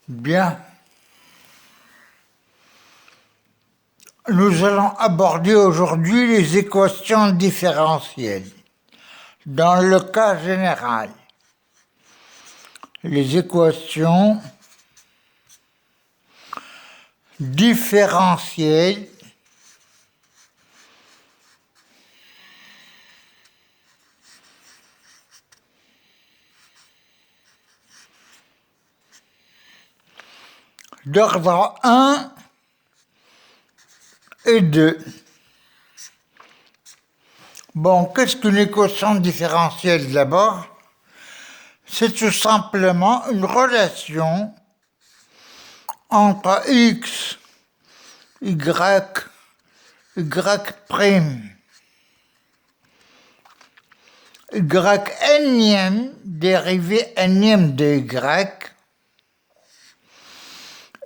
Bien. Nous allons aborder aujourd'hui les équations différentielles. Dans le cas général, les équations différentielles d'ordre 1 et 2. Bon, qu'est-ce qu'une équation différentielle d'abord? C'est tout simplement une relation entre x, y, y' énième, dérivé énième de y,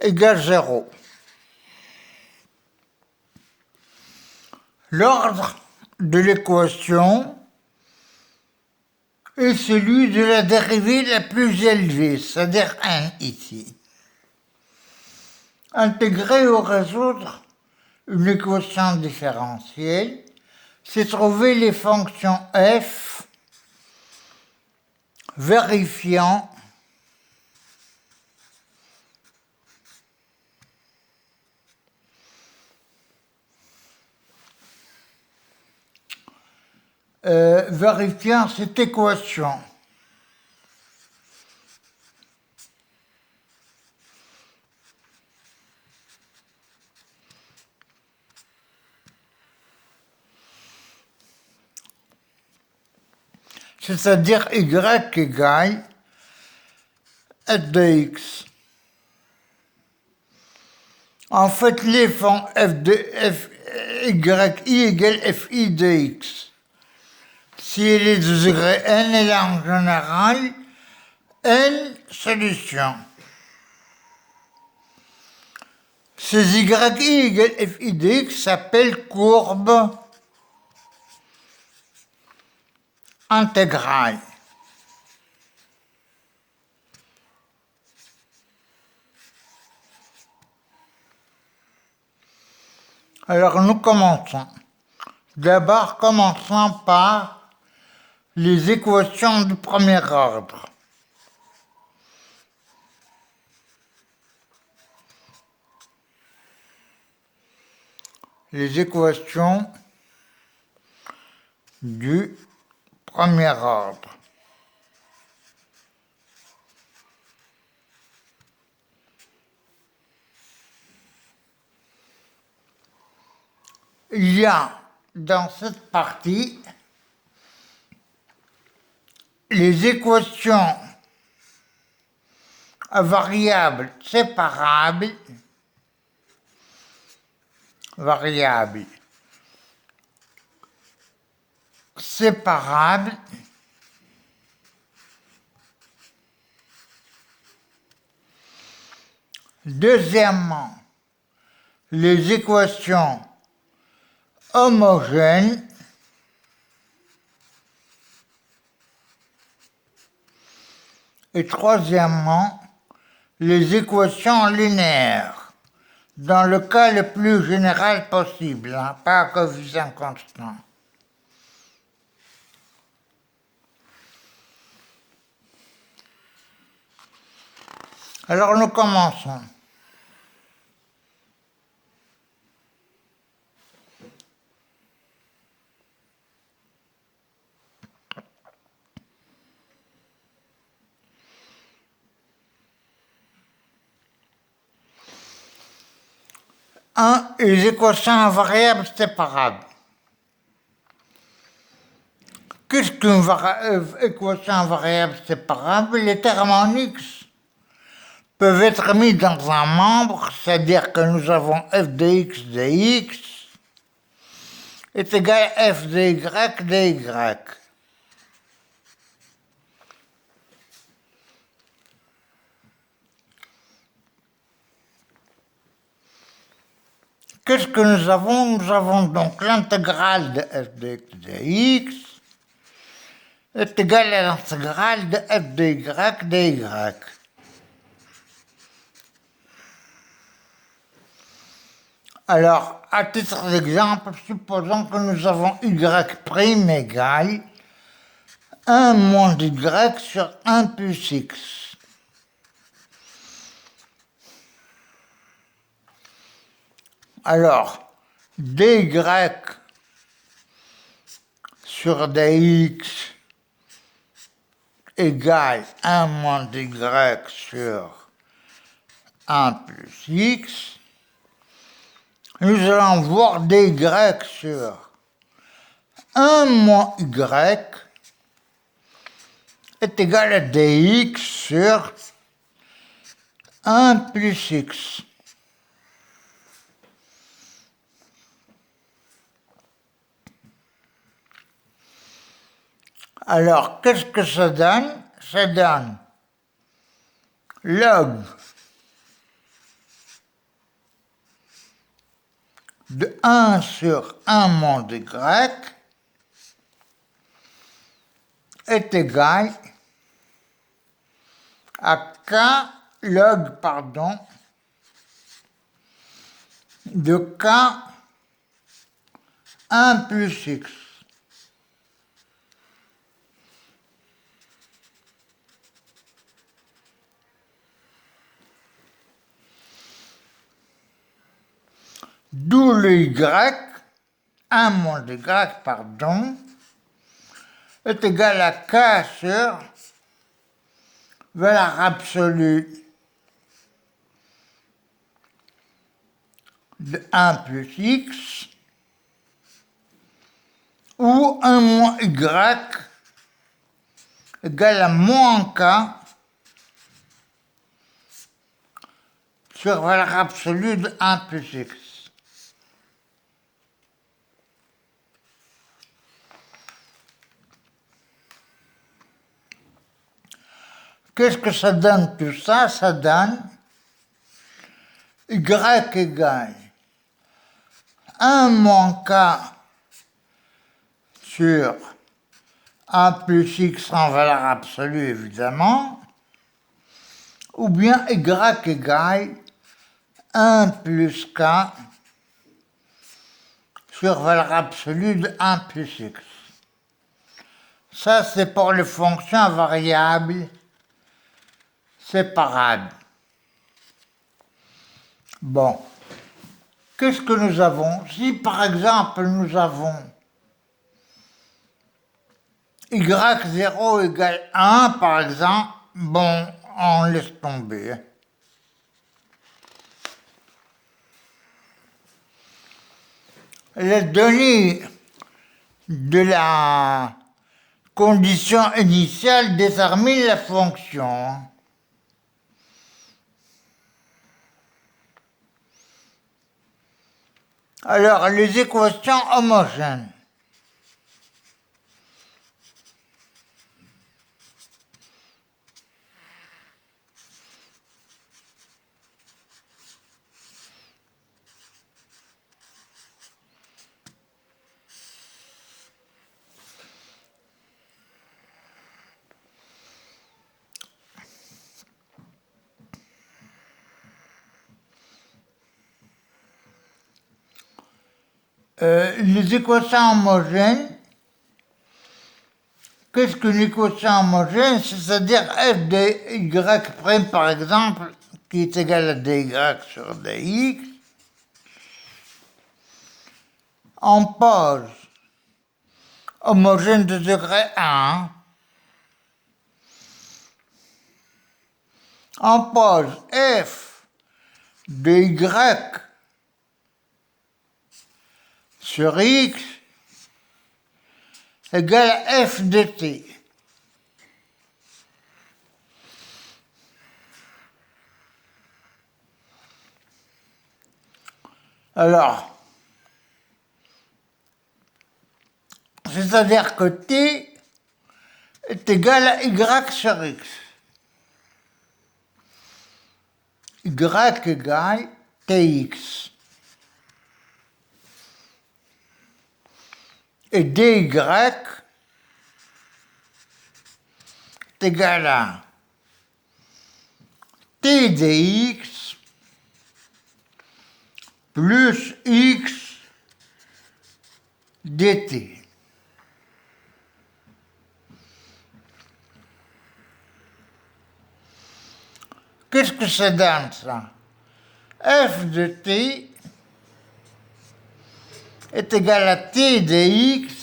égale 0. L'ordre de l'équation est celui de la dérivée la plus élevée, c'est-à-dire 1 ici. Intégrer ou résoudre une équation différentielle, c'est trouver les fonctions f vérifiant cette équation. C'est-à-dire y égale f de x. En fait, les font y égale fi de x. Si elle est de degré n, elle a en général n solutions. Ces y égale fi de x s'appellent courbes intégrales. Alors nous commençons. D'abord, commençons par les équations du premier ordre. Les équations du premier ordre. Il y a dans cette partie les équations à variables séparables, Deuxièmement, les équations homogènes, et troisièmement, les équations linéaires, dans le cas le plus général possible, pas à coefficient constant. Alors nous commençons. Les équations à variables séparables. Qu'est-ce qu'une équation à variables séparables? Les termes en x peuvent être mis dans un membre, c'est-à-dire que nous avons f de x de x est égal à f de y de y. Qu'est-ce que nous avons? Nous avons donc l'intégrale de f de x de x est égale à l'intégrale de f de y de y. Alors, à titre d'exemple, supposons que nous avons y' égale 1 moins y sur 1 plus x. Alors, dy sur dx égale 1 moins y sur 1 plus x. Nous allons voir dy sur 1 moins y est égal à dx sur 1 plus x. Alors, qu'est-ce que ça donne? Ça donne log de 1 sur 1 moins y est égal à k log, de k 1 plus x. D'où le y, 1 moins y, est égal à k sur valeur absolue de 1 plus x, ou 1 moins y égale à moins k sur valeur absolue de 1 plus x. Qu'est-ce que ça donne tout ça? Ça donne y égale 1 moins k sur 1 plus x en valeur absolue, évidemment, ou bien y égale 1 plus k sur valeur absolue de 1 plus x. Ça, c'est pour les fonctions à variables séparables. Bon, qu'est-ce que nous avons? Si par exemple nous avons y0 égale 1, par exemple, bon, on laisse tomber. Les données de la condition initiale déterminent la fonction. Alors, les équations homogènes. Les équations homogènes, qu'est-ce qu'une équation homogène? C'est-à-dire f de y', par exemple, qui est égal à dy sur dx, on pose homogène de degré 1, on pose f de y sur x égale à f de t. Alors, c'est-à-dire que t est égal à y sur x. Y égale tx. Et dy est égal à t dx plus x dt. Qu'est-ce que ça donne, ça? F de t est égal à t dx,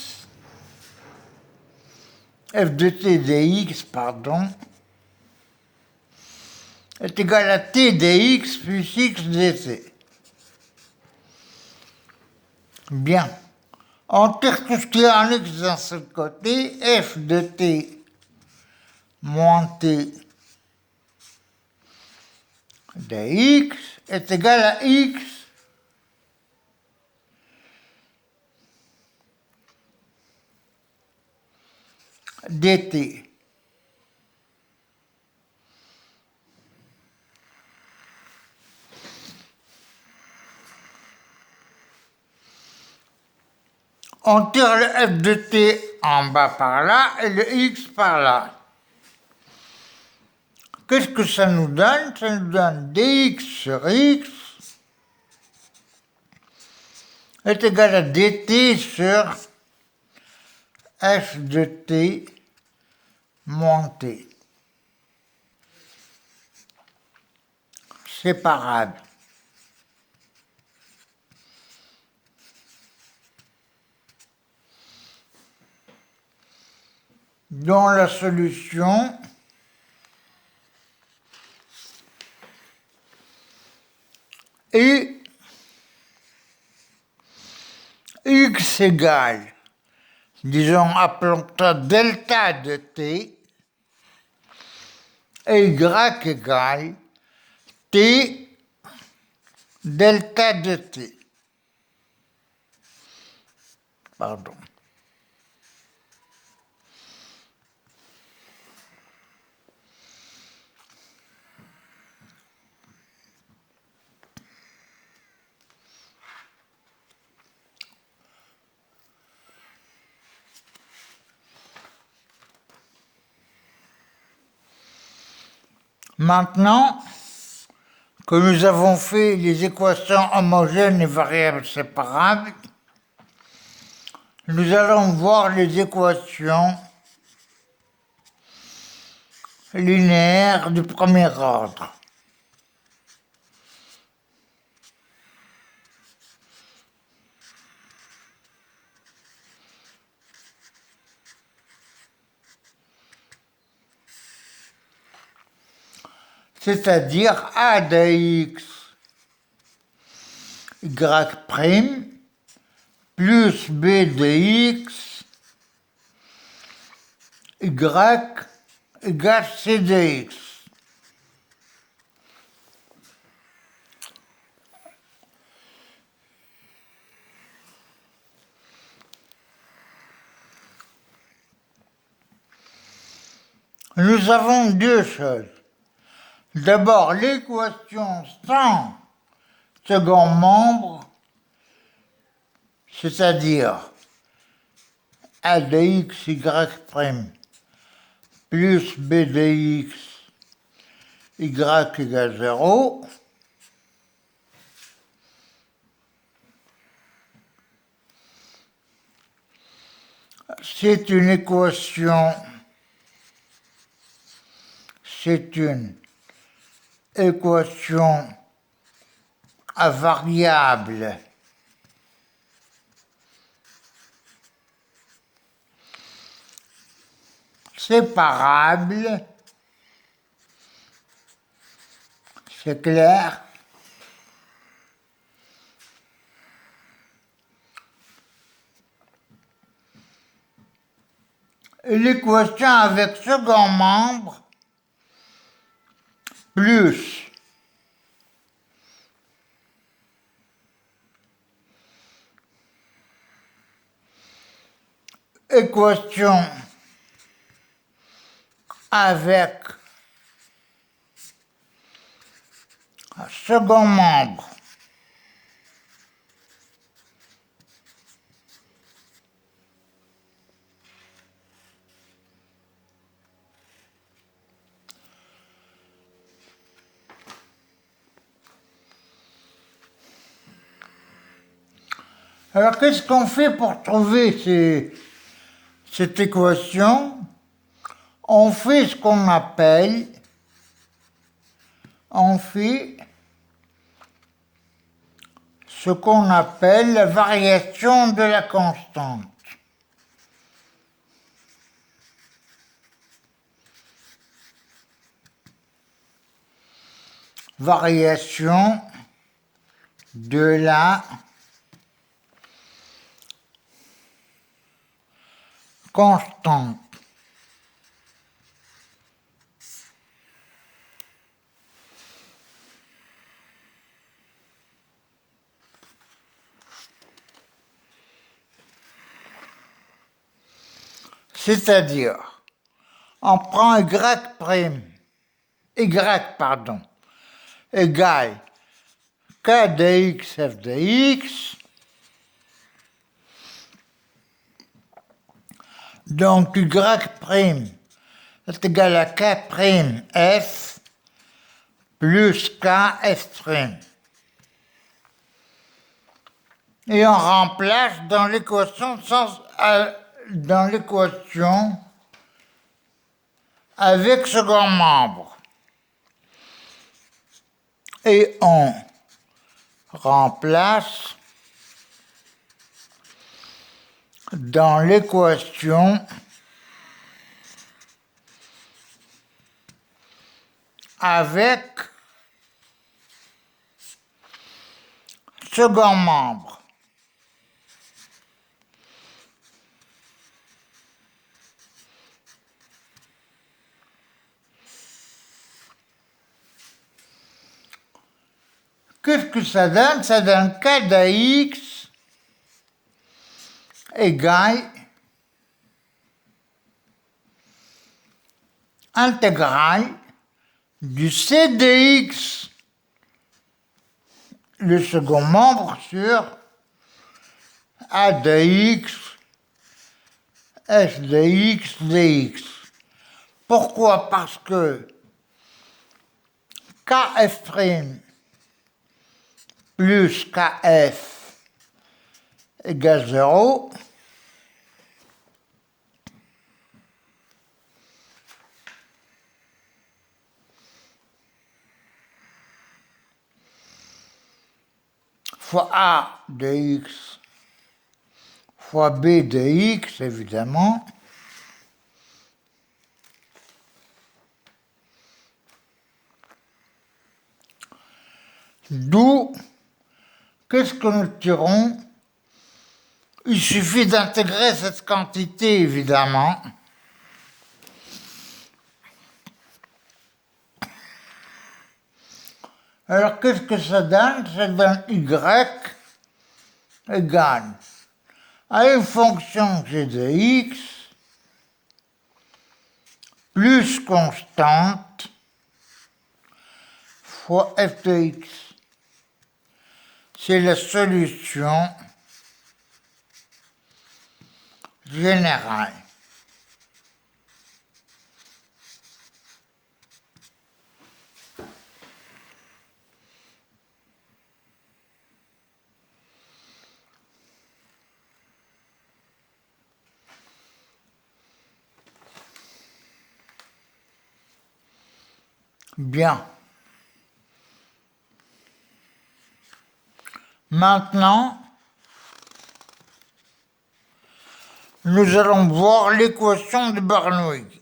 f de t dx, pardon, est égal à t dx plus x dt. Bien. On tire tout ce qui est en x d'un seul côté, f de t moins t de x est égal à x dt. On tire le f de t en bas par là et le x par là. Qu'est-ce que ça nous donne? Ça nous donne dx sur x est égal à dt sur f de t moins t. Séparable. Dans la solution, et x égale, disons, appelons ça delta de t, et y égale t delta de t. Pardon. Maintenant que nous avons fait les équations homogènes et variables séparables, nous allons voir les équations linéaires du premier ordre. C'est-à-dire a de x, y' plus b de x, y égale c de x. Nous avons deux choses. D'abord, l'équation sans second membre, c'est-à-dire a de x, y' plus b de x, y égale 0. C'est une équation à variable séparable, c'est clair. Et l'équation avec second membre plus équation avec second membre Alors, qu'est-ce qu'on fait pour trouver cette équation? On fait ce qu'on appelle, la variation de la constante. Variation de la constante. C'est-à-dire, on prend y égale k de x f de x. Donc y' est égal à k' f plus k f'. Et on remplace dans l'équation avec second membre. Et on remplace dans l'équation avec second membre. Qu'est-ce que ça donne? Ça donne k de x égale intégrale du c de x, le second membre, sur a de x, f de x dx. Pourquoi? Parce que kf' plus kf égale 0, fois a de x fois b de x, évidemment, d'où, qu'est-ce que nous tirons? Il suffit d'intégrer cette quantité, évidemment. Alors, qu'est-ce que ça donne? Ça donne y égale à une fonction g de x plus constante fois f de x. C'est la solution générale. Bien. Maintenant, nous allons voir l'équation de Bernoulli.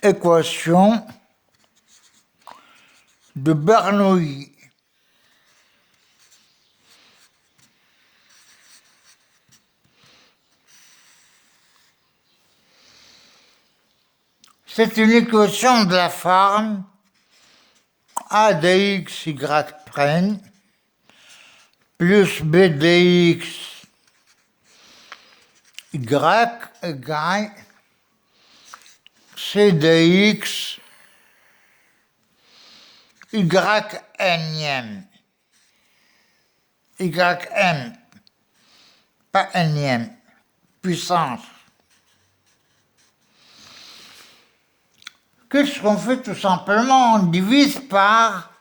Équation de Bernoulli. C'est une équation de la forme a de x, y' plus b de x, y égale c de x, ym, pas énième, puissance. Qu'est-ce qu'on fait? Tout simplement, on divise par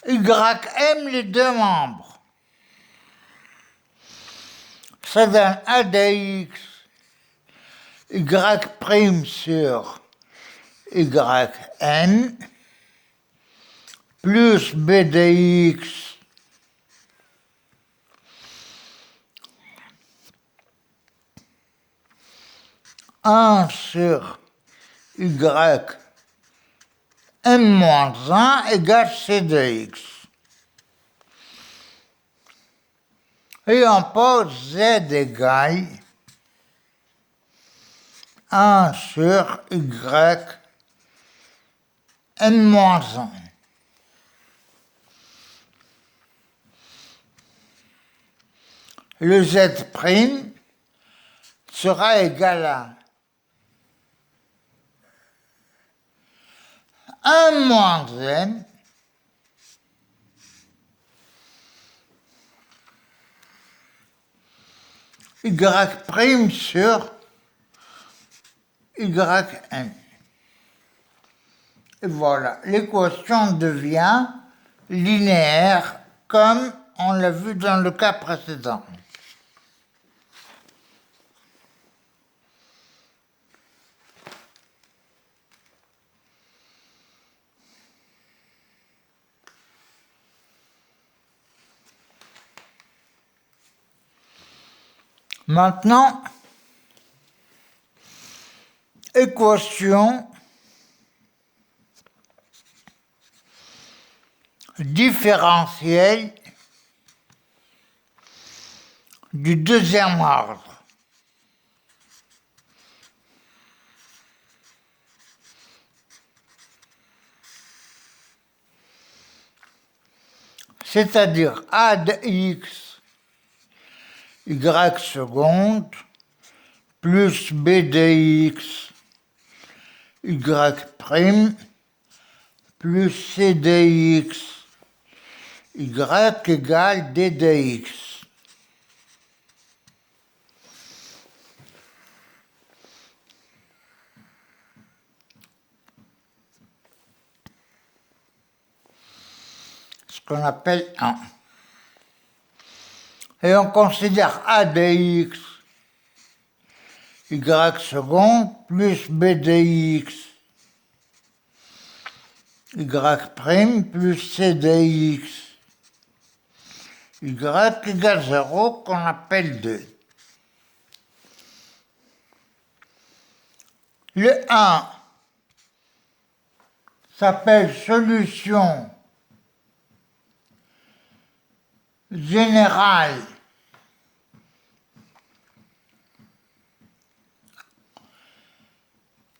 Y aime les deux membres. Ça donne A de X, Y prime sur YN, plus B de X, un sur Y M-1 égale C de X. Et on pose Z égale 1 sur Y N-1. Le Z' sera égal à 1 moins M Y' sur YN. Et voilà, l'équation devient linéaire comme on l'a vu dans le cas précédent. Maintenant, équation différentielle du deuxième ordre. C'est-à-dire A de X Y seconde plus B de X Y prime plus C de X Y égale D de X. Ce qu'on appelle 1. Et on considère A de X Y seconde plus B de X Y prime plus C de X Y égale 0 qu'on appelle 2. Le 1 s'appelle solution générale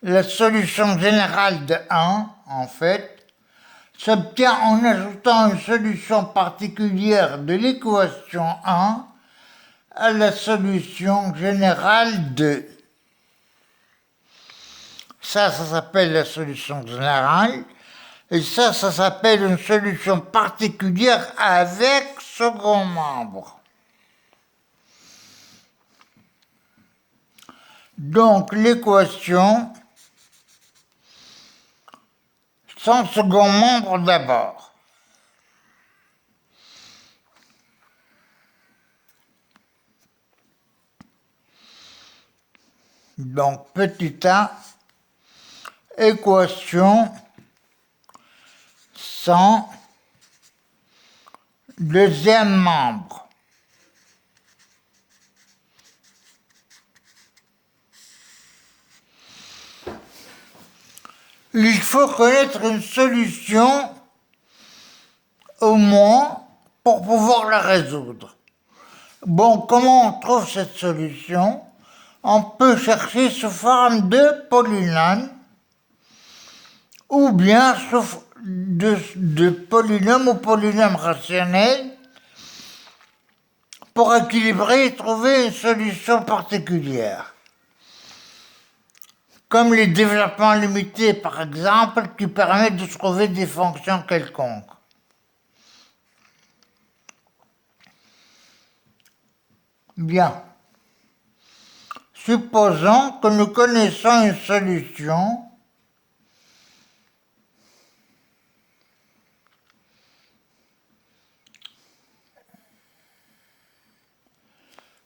la solution générale de 1, en fait, s'obtient en ajoutant une solution particulière de l'équation 1 à la solution générale 2. Ça s'appelle la solution générale, et ça s'appelle une solution particulière avec second membre. Donc l'équation sans second membre d'abord. Donc petit a, équation sans deuxième membre. Il faut connaître une solution au moins pour pouvoir la résoudre. Bon, comment on trouve cette solution? On peut chercher sous forme de polynôme ou bien sous de polynôme ou polynôme rationnel pour équilibrer et trouver une solution particulière. Comme les développements limités, par exemple, qui permettent de trouver des fonctions quelconques. Bien. Supposons que nous connaissons une solution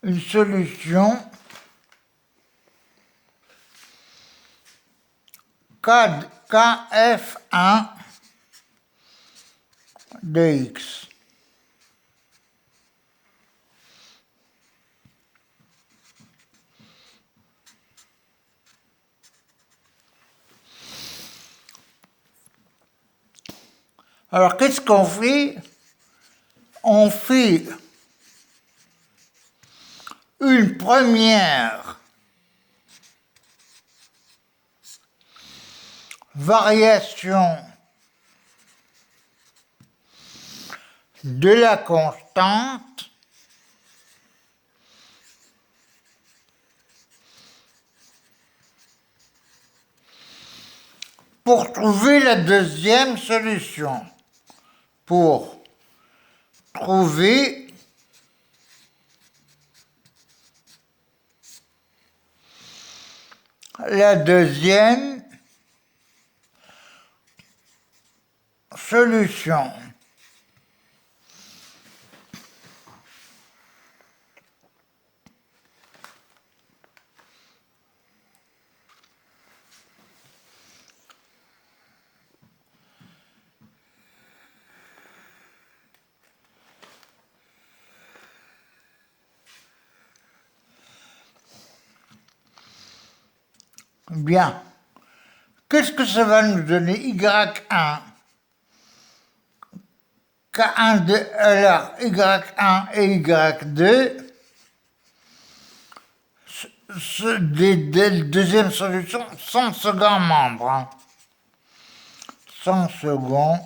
une solution KF1 de X. Alors, qu'est-ce qu'on fait? On fait une première variation de la constante pour trouver la deuxième solution. Pour trouver la deuxième solution. Bien. Qu'est-ce que ça va nous donner? Y1. K1, alors Y1 et Y2, des deuxièmes solutions sans second membre. Hein. Sans second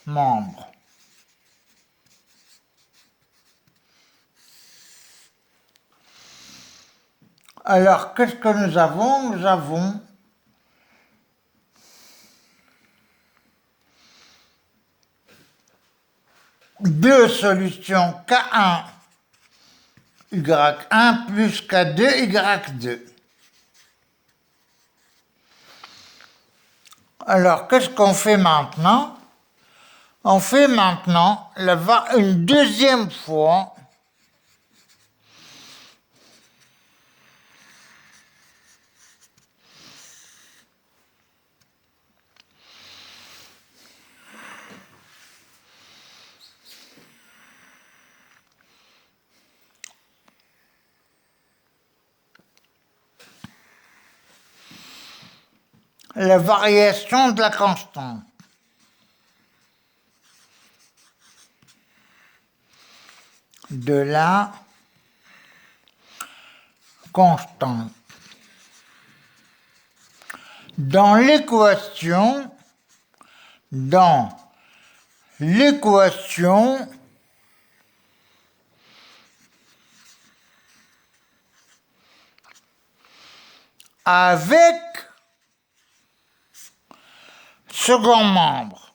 membre. Alors, qu'est-ce que nous avons? Nous avons deux solutions K1, Y1 plus K2, Y2. Alors, qu'est-ce qu'on fait maintenant? On fait maintenant une deuxième fois la variation de la constante. De la constante. Dans l'équation avec second membre.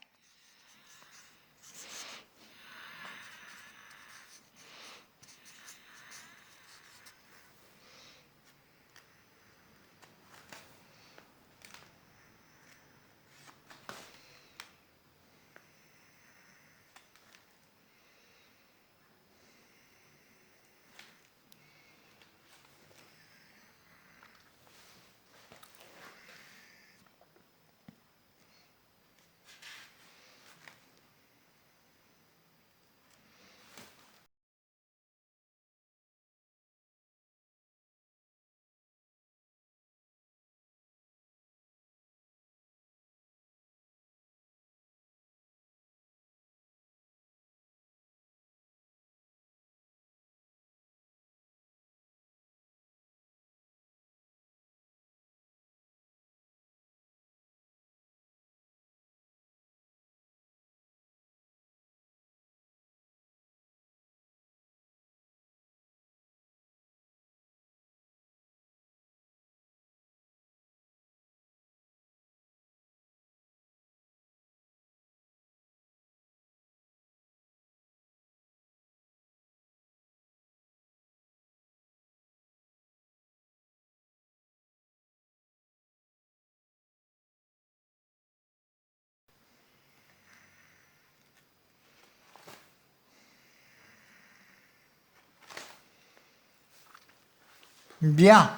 Bien.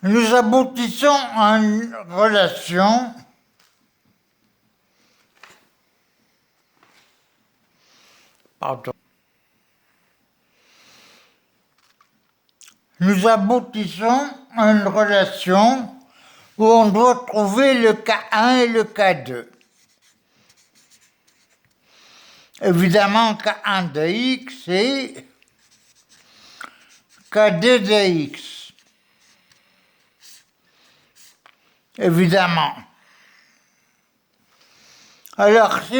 Nous aboutissons à une relation pardon. Nous aboutissons à une relation où on doit trouver le K1 et le K2. Évidemment, K1 de X et K2 de X. Évidemment. Alors, si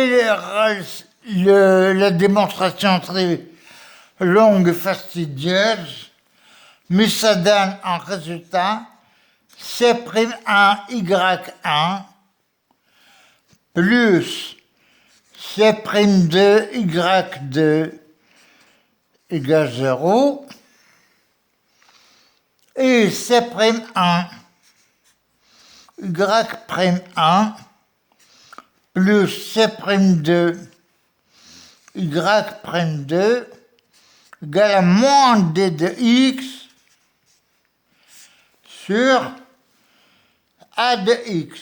la démonstration très longue et fastidieuse, mais ça donne en résultat C'1Y1 plus C'2Y2 égale 0 et C'1 Y'1 plus C'2 Y'2 égale à moins D de X sur A de X.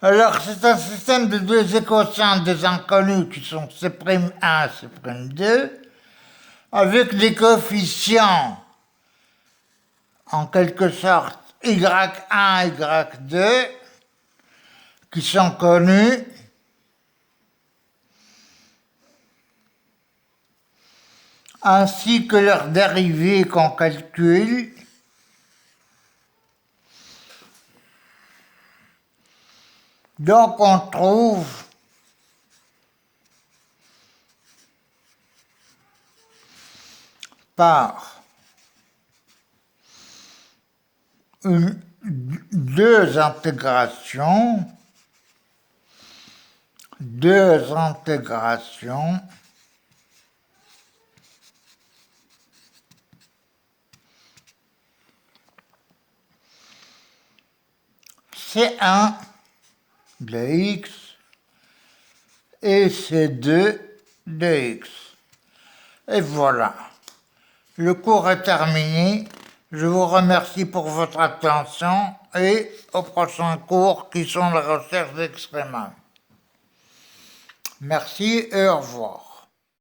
Alors, c'est un système de deux équations des inconnus qui sont C'1, C'2, avec des coefficients, en quelque sorte, Y1, Y2, qui sont connus, ainsi que leurs dérivées qu'on calcule. Donc on trouve par deux intégrations C1 de X et C2 de X. Et voilà. Le cours est terminé. Je vous remercie pour votre attention et au prochain cours qui sont les recherches d'extrêmement. Merci et au revoir.